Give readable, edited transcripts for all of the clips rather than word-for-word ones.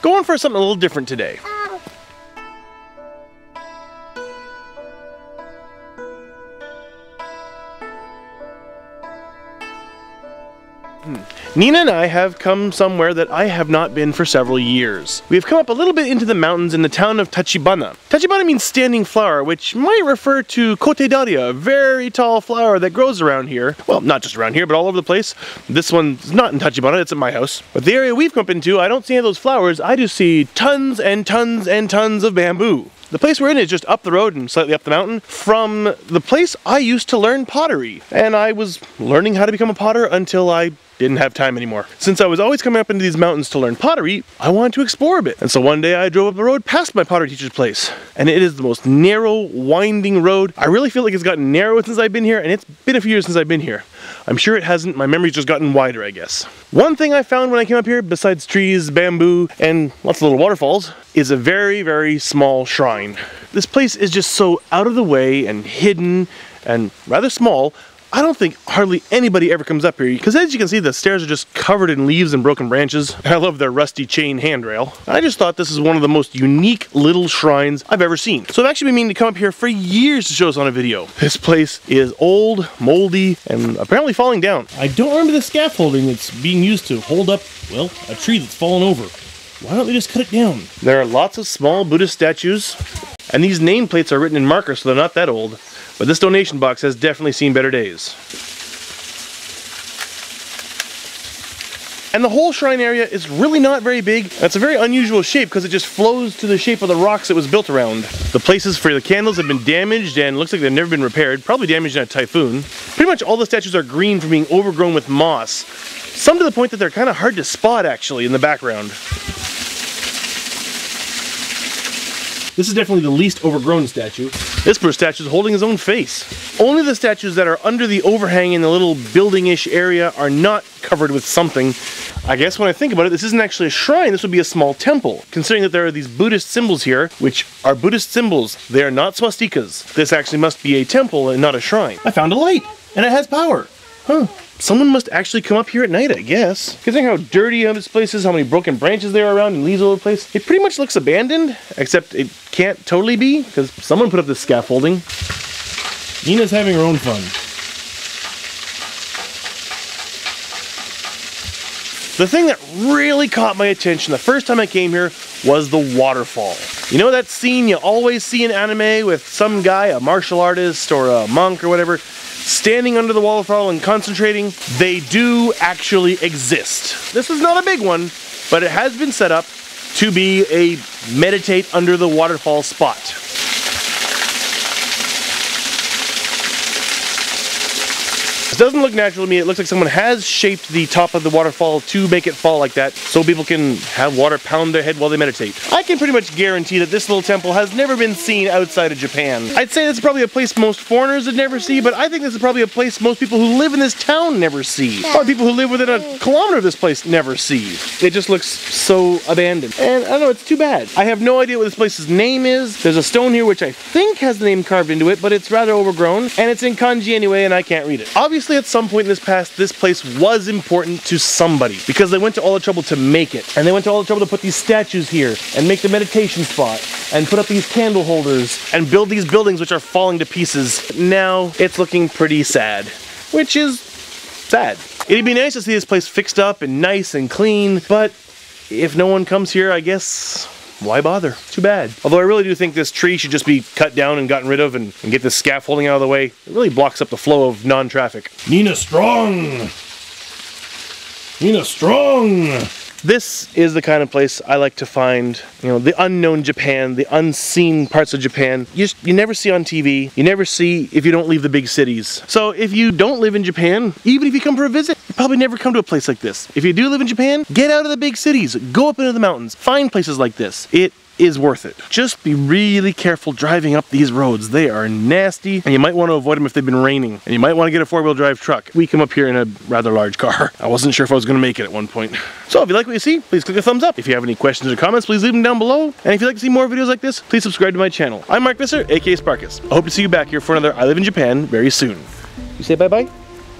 Going for something a little different today. Nina and I have come somewhere that I have not been for several years. We have come up a little bit into the mountains in the town of Tachibana. Tachibana means standing flower, which might refer to Kotedaria, a very tall flower that grows around here. Well, not just around here, but all over the place. This one's not in Tachibana, it's at my house. But the area we've come up into, I don't see any of those flowers, I just see tons and tons and tons of bamboo. The place we're in is just up the road and slightly up the mountain from the place I used to learn pottery. And I was learning how to become a potter until I didn't have time anymore. Since I was always coming up into these mountains to learn pottery, I wanted to explore a bit. And so one day I drove up the road past my pottery teacher's place. And it is the most narrow, winding road. I really feel like it's gotten narrow since I've been here, and it's been a few years since I've been here. I'm sure it hasn't, my memory's just gotten wider, I guess. One thing I found when I came up here, besides trees, bamboo, and lots of little waterfalls, is a very, very small shrine. This place is just so out of the way and hidden and rather small. I don't think hardly anybody ever comes up here, because as you can see, the stairs are just covered in leaves and broken branches. I love their rusty chain handrail. I just thought this is one of the most unique little shrines I've ever seen. So I've actually been meaning to come up here for years to show us on a video. This place is old, moldy, and apparently falling down. I don't remember the scaffolding that's being used to hold up, well, a tree that's fallen over. Why don't they just cut it down? There are lots of small Buddhist statues, and these nameplates are written in marker, so they're not that old. But this donation box has definitely seen better days. And the whole shrine area is really not very big. That's a very unusual shape because it just flows to the shape of the rocks it was built around. The places for the candles have been damaged and looks like they've never been repaired, probably damaged in a typhoon. Pretty much all the statues are green from being overgrown with moss. Some to the point that they're kind of hard to spot actually in the background. This is definitely the least overgrown statue. This poor statue is holding his own face. Only the statues that are under the overhang in the little building-ish area are not covered with something. I guess when I think about it, this isn't actually a shrine, this would be a small temple. Considering that there are these Buddhist symbols here, which are Buddhist symbols, they are not swastikas. This actually must be a temple and not a shrine. I found a light, and it has power. Huh. Someone must actually come up here at night, I guess. Considering how dirty this place is, how many broken branches there are around and leaves all over the place, it pretty much looks abandoned, except it can't totally be, because someone put up this scaffolding. Nina's having her own fun. The thing that really caught my attention the first time I came here was the waterfall. You know that scene you always see in anime with some guy, a martial artist or a monk or whatever, standing under the waterfall and concentrating? They do actually exist. This is not a big one, but it has been set up to be a meditate under the waterfall spot. It doesn't look natural to me. It looks like someone has shaped the top of the waterfall to make it fall like that so people can have water pound their head while they meditate. I can pretty much guarantee that this little temple has never been seen outside of Japan. I'd say this is probably a place most foreigners would never see, but I think this is probably a place most people who live in this town never see. Or people who live within a kilometer of this place never see. It just looks so abandoned. And I don't know, it's too bad. I have no idea what this place's name is. There's a stone here which I think has the name carved into it, but it's rather overgrown. And it's in kanji anyway, and I can't read it. Obviously, at some point in this past, this place was important to somebody because they went to all the trouble to make it. And they went to all the trouble to put these statues here and make the meditation spot and put up these candle holders and build these buildings which are falling to pieces. Now it's looking pretty sad, which is sad. It'd be nice to see this place fixed up and nice and clean, but if no one comes here, I guess why bother? Too bad. Although I really do think this tree should just be cut down and gotten rid of and get this scaffolding out of the way. It really blocks up the flow of non-traffic. Nina strong! Nina strong! This is the kind of place I like to find, you know, the unknown Japan, the unseen parts of Japan. You never see on TV, you never see if you don't leave the big cities. So if you don't live in Japan, even if you come for a visit, you probably never come to a place like this. If you do live in Japan, get out of the big cities, go up into the mountains, find places like this. It is worth it. Just be really careful driving up these roads. They are nasty, and you might want to avoid them if they've been raining, and you might want to get a four-wheel drive truck. We come up here in a rather large car. I wasn't sure if I was going to make it at one point. So if you like what you see, please click a thumbs up. If you have any questions or comments, please leave them down below. And if you'd like to see more videos like this, please subscribe to my channel. I'm Mark Visser, aka Sparkuus. I hope to see you back here for another I Live in Japan very soon. You say bye-bye?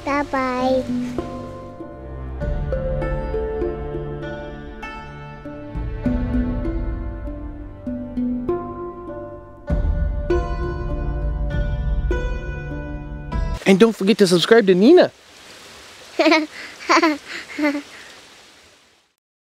Bye-bye. And don't forget to subscribe to Nina.